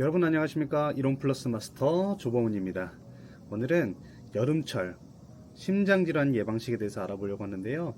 여러분 안녕하십니까? 이론 플러스 마스터 조범훈입니다. 오늘은 여름철 심장질환 예방식에 대해서 알아보려고 하는데요.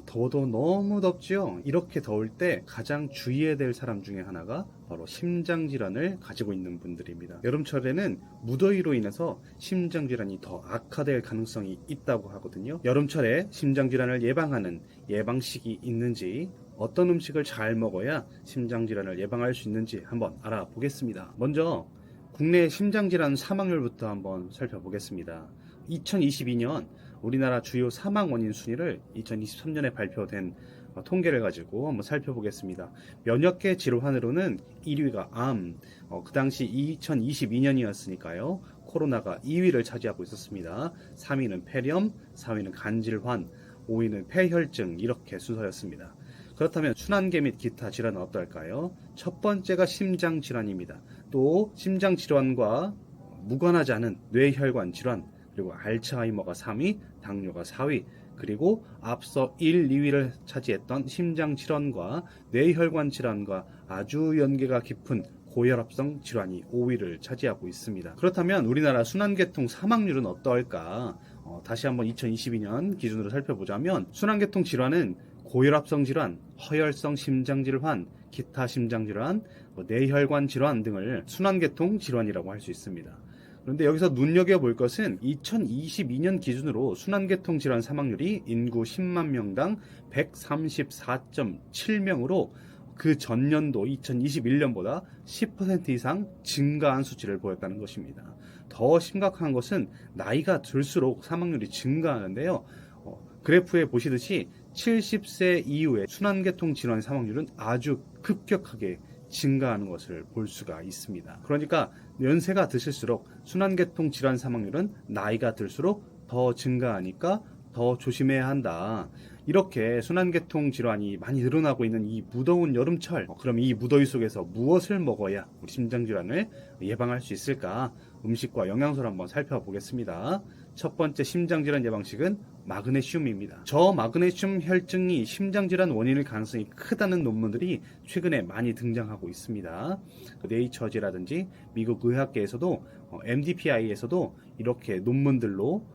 더워도 너무 덥죠? 이렇게 더울 때 가장 주의해야 될 사람 중에 하나가 바로 심장질환을 가지고 있는 분들입니다. 여름철에는 무더위로 인해서 심장질환이 더 악화될 가능성이 있다고 하거든요. 여름철에 심장질환을 예방하는 예방식이 있는지, 어떤 음식을 잘 먹어야 심장질환을 예방할 수 있는지 한번 알아보겠습니다. 먼저 국내 심장질환 사망률부터 한번 살펴보겠습니다. 2022년 우리나라 주요 사망 원인 순위를 2023년에 발표된 통계를 가지고 한번 살펴보겠습니다. 면역계 질환으로는 1위가 암, 그 당시 2022년이었으니까요. 코로나가 2위를 차지하고 있었습니다. 3위는 폐렴, 4위는 간질환, 5위는 폐혈증, 이렇게 순서였습니다. 그렇다면 순환계 및 기타 질환은 어떨까요? 첫 번째가 심장질환입니다. 또 심장질환과 무관하지 않은 뇌혈관 질환, 그리고 알츠하이머가 3위, 당뇨가 4위, 그리고 앞서 1, 2위를 차지했던 심장질환과 뇌혈관 질환과 아주 연계가 깊은 고혈압성 질환이 5위를 차지하고 있습니다. 그렇다면 우리나라 순환계통 사망률은 어떨까? 다시 한번 2022년 기준으로 살펴보자면 순환계통 질환은 고혈압성 질환, 허혈성 심장질환, 기타 심장질환, 뇌혈관 질환 등을 순환계통 질환이라고 할 수 있습니다. 그런데 여기서 눈여겨볼 것은 2022년 기준으로 순환계통 질환 사망률이 인구 10만 명당 134.7명으로 그 전년도 2021년보다 10% 이상 증가한 수치를 보였다는 것입니다. 더 심각한 것은 나이가 들수록 사망률이 증가하는데요. 그래프에 보시듯이 70세 이후의 순환계통 질환 사망률은 아주 급격하게 증가하는 것을 볼 수가 있습니다. 그러니까 연세가 드실수록 순환계통 질환 사망률은 나이가 들수록 더 증가하니까 더 조심해야 한다. 이렇게 순환계통 질환이 많이 늘어나고 있는 이 무더운 여름철, 그럼 이 무더위 속에서 무엇을 먹어야 우리 심장질환을 예방할 수 있을까? 음식과 영양소를 한번 살펴보겠습니다. 첫 번째 심장질환 예방식은 마그네슘입니다. 저마그네슘 혈증이 심장질환 원인일 가능성이 크다는 논문들이 최근에 많이 등장하고 있습니다. 네이처지라든지 미국 의학계에서도 MDPI에서도 이렇게 논문들로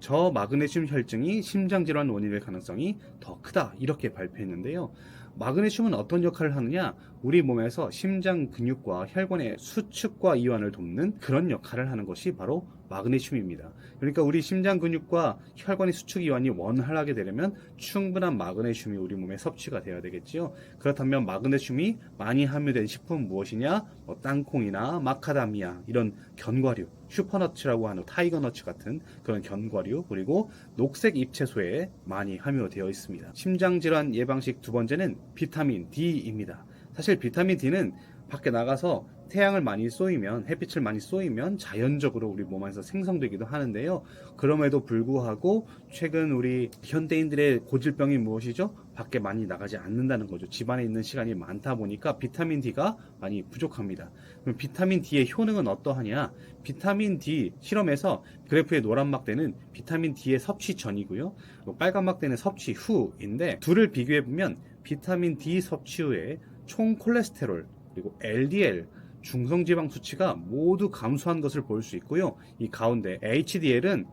저마그네슘 혈증이 심장질환 원인일 가능성이 더 크다, 이렇게 발표했는데요. 마그네슘은 어떤 역할을 하느냐? 우리 몸에서 심장 근육과 혈관의 수축과 이완을 돕는 그런 역할을 하는 것이 바로 마그네슘입니다. 그러니까 우리 심장 근육과 혈관의 수축 이완이 원활하게 되려면 충분한 마그네슘이 우리 몸에 섭취가 되어야 되겠지요. 그렇다면 마그네슘이 많이 함유된 식품은 무엇이냐? 땅콩이나 마카다미아, 이런 견과류, 슈퍼너츠라고 하는 타이거너츠 같은 그런 견과류, 그리고 녹색 잎채소에 많이 함유되어 있습니다. 심장질환 예방식 두 번째는 비타민 D입니다. 사실 비타민 D는 밖에 나가서 태양을 많이 쏘이면, 햇빛을 많이 쏘이면 자연적으로 우리 몸 안에서 생성되기도 하는데요. 그럼에도 불구하고 최근 우리 현대인들의 고질병이 무엇이죠? 밖에 많이 나가지 않는다는 거죠. 집안에 있는 시간이 많다 보니까 비타민 D가 많이 부족합니다. 그럼 비타민 D의 효능은 어떠하냐? 비타민 D 실험에서 그래프의 노란 막대는 비타민 D의 섭취 전이고요. 빨간 막대는 섭취 후인데, 둘을 비교해보면 비타민 D 섭취 후에 총 콜레스테롤, 그리고 LDL, 중성지방 수치가 모두 감소한 것을 볼 수 있고요. 이 가운데 HDL은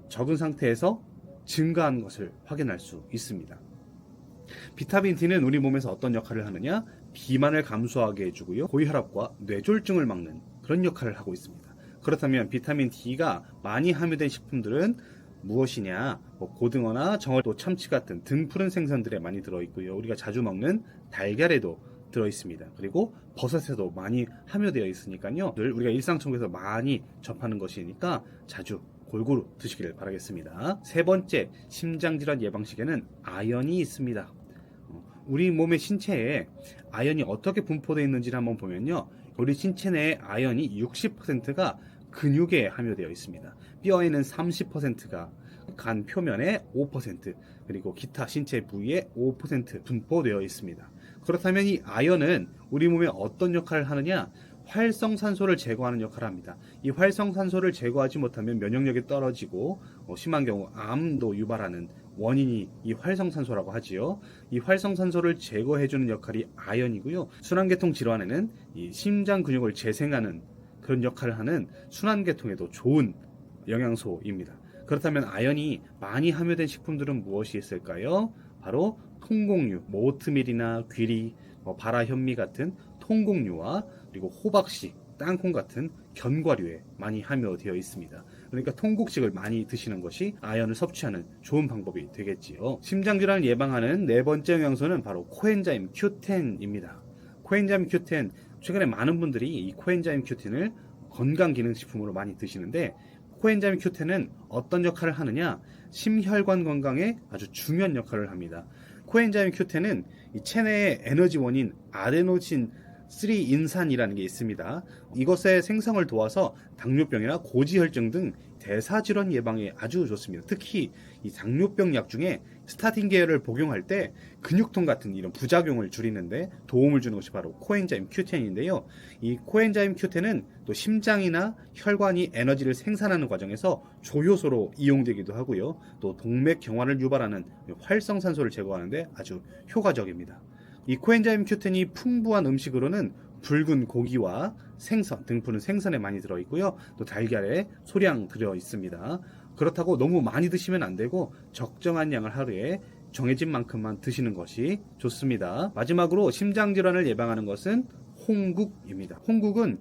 적은 상태에서 증가한 것을 확인할 수 있습니다. 비타민 D는 우리 몸에서 어떤 역할을 하느냐? 비만을 감소하게 해주고요. 고혈압과 뇌졸중을 막는 그런 역할을 하고 있습니다. 그렇다면 비타민 D가 많이 함유된 식품들은 무엇이냐? 고등어나 정어, 또 참치 같은 등푸른 생선들에 많이 들어있고요. 우리가 자주 먹는 달걀에도 들어있습니다. 그리고 버섯에도 많이 함유되어 있으니까요. 늘 우리가 일상생활에서 많이 접하는 것이니까 자주 골고루 드시기를 바라겠습니다. 세 번째 심장질환 예방식에는 아연이 있습니다. 우리 몸의 신체에 아연이 어떻게 분포되어 있는지를 한번 보면요. 우리 신체 내의 아연이 60%가 근육에 함유되어 있습니다. 뼈에는 30%가, 간 표면에 5%, 그리고 기타 신체 부위에 5% 분포되어 있습니다. 그렇다면 이 아연은 우리 몸에 어떤 역할을 하느냐? 활성산소를 제거하는 역할을 합니다. 이 활성산소를 제거하지 못하면 면역력이 떨어지고 심한 경우 암도 유발하는 원인이 이 활성산소라고 하지요. 이 활성산소를 제거해주는 역할이 아연이고요. 순환계통 질환에는 이 심장 근육을 재생하는 그런 역할을 하는 순환계통에도 좋은 영양소입니다. 그렇다면 아연이 많이 함유된 식품들은 무엇이 있을까요? 바로 통곡류, 오트밀이나 귀리, 바라 현미 같은 통곡류와 그리고 호박씨, 땅콩 같은 견과류에 많이 함유되어 있습니다. 그러니까 통곡식을 많이 드시는 것이 아연을 섭취하는 좋은 방법이 되겠지요. 심장질환을 예방하는 네 번째 영양소는 바로 코엔자임 Q10입니다. 코엔자임 Q10, 최근에 많은 분들이 이 코엔자임 Q10을 건강기능식품으로 많이 드시는데, 코엔자임 Q10은 어떤 역할을 하느냐? 심혈관 건강에 아주 중요한 역할을 합니다. 코엔자임 Q10은 이 체내의 에너지원인 아데노신 3인산이라는 게 있습니다. 이것의 생성을 도와서 당뇨병이나 고지혈증 등 대사질환 예방에 아주 좋습니다. 특히 이 당뇨병 약 중에 스타틴 계열을 복용할 때 근육통 같은 이런 부작용을 줄이는데 도움을 주는 것이 바로 코엔자임 Q10인데요. 이 코엔자임 Q10은 또 심장이나 혈관이 에너지를 생산하는 과정에서 조효소로 이용되기도 하고요. 또 동맥 경화를 유발하는 활성산소를 제거하는데 아주 효과적입니다. 이 코엔자임 Q10이 풍부한 음식으로는 붉은 고기와 생선, 등푸른 생선에 많이 들어있고요. 또 달걀에 소량 들어있습니다. 그렇다고 너무 많이 드시면 안 되고 적정한 양을 하루에 정해진 만큼만 드시는 것이 좋습니다. 마지막으로 심장질환을 예방하는 것은 홍국입니다. 홍국은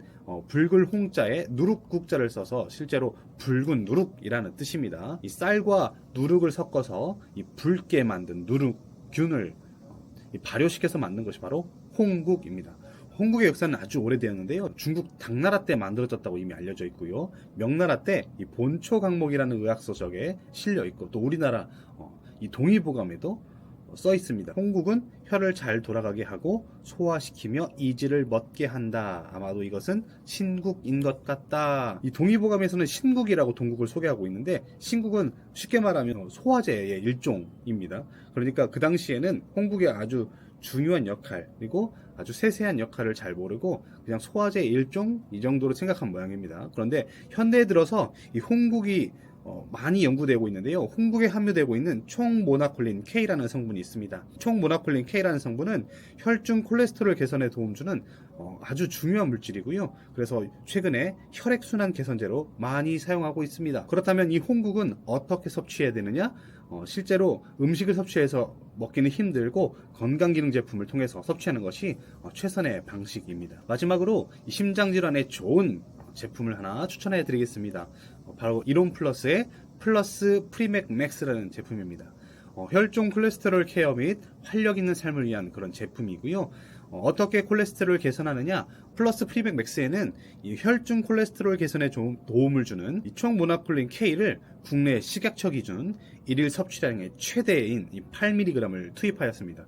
붉을 홍자에 누룩국자를 써서 실제로 붉은 누룩이라는 뜻입니다. 이 쌀과 누룩을 섞어서 이 붉게 만든 누룩균을 발효시켜서 만든 것이 바로 홍국입니다. 홍국의 역사는 아주 오래되었는데요. 중국 당나라 때 만들어졌다고 이미 알려져 있고요. 명나라 때 이 본초 강목이라는 의학서적에 실려 있고, 또 우리나라 이 동의보감에도 써 있습니다. 홍국은 혈을 잘 돌아가게 하고 소화시키며 이지를 멎게 한다. 아마도 이것은 신국인 것 같다. 이 동의보감에서는 신국이라고 동국을 소개하고 있는데, 신국은 쉽게 말하면 소화제의 일종입니다. 그러니까 그 당시에는 홍국의 아주 중요한 역할, 그리고 아주 세세한 역할을 잘 모르고 그냥 소화제의 일종 이 정도로 생각한 모양입니다. 그런데 현대에 들어서 이 홍국이 많이 연구되고 있는데요. 홍국에 함유되고 있는 총모나콜린 K라는 성분이 있습니다. 총모나콜린 K라는 성분은 혈중 콜레스테롤 개선에 도움 주는 아주 중요한 물질이고요. 그래서 최근에 혈액순환 개선제로 많이 사용하고 있습니다. 그렇다면 이 홍국은 어떻게 섭취해야 되느냐? 실제로 음식을 섭취해서 먹기는 힘들고 건강기능 제품을 통해서 섭취하는 것이 최선의 방식입니다. 마지막으로 이 심장질환에 좋은 제품을 하나 추천해 드리겠습니다. 바로 이론 플러스의 플러스 프리맥 맥스라는 제품입니다. 혈중 콜레스테롤 케어 및 활력 있는 삶을 위한 그런 제품이고요. 어떻게 콜레스테롤을 개선하느냐? 플러스 프리맥 맥스에는 이 혈중 콜레스테롤 개선에 도움을 주는 이 총모나콜린 K를 국내 식약처 기준 일일 섭취량의 최대인 이 8mg을 투입하였습니다.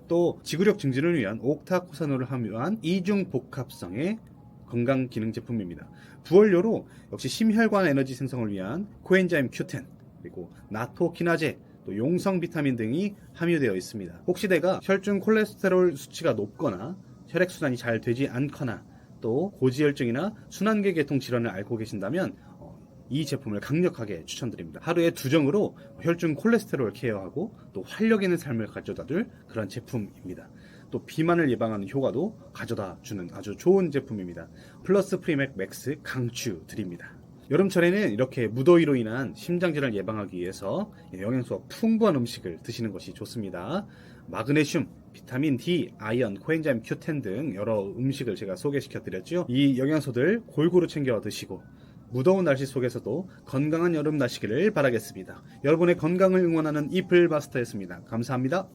또 지구력 증진을 위한 옥타코사놀을 함유한 이중 복합성의 건강기능 제품입니다. 부원료로 역시 심혈관 에너지 생성을 위한 코엔자임 Q10, 그리고 나토키나제, 또 용성 비타민 등이 함유되어 있습니다. 혹시 내가 혈중 콜레스테롤 수치가 높거나 혈액순환이 잘 되지 않거나 또 고지혈증이나 순환계 계통 질환을 앓고 계신다면 이 제품을 강력하게 추천드립니다. 하루에 2정으로 혈중 콜레스테롤 케어하고 또 활력 있는 삶을 가져다줄 그런 제품입니다. 또 비만을 예방하는 효과도 가져다 주는 아주 좋은 제품입니다. 플러스 프리맥 맥스 강추 드립니다. 여름철에는 이렇게 무더위로 인한 심장질환을 예방하기 위해서 영양소가 풍부한 음식을 드시는 것이 좋습니다. 마그네슘, 비타민 D, 아연, 코엔자임 Q10 등 여러 음식을 제가 소개시켜 드렸죠. 이 영양소들 골고루 챙겨 드시고 무더운 날씨 속에서도 건강한 여름 나시기를 바라겠습니다. 여러분의 건강을 응원하는 이플 마스터였습니다. 감사합니다.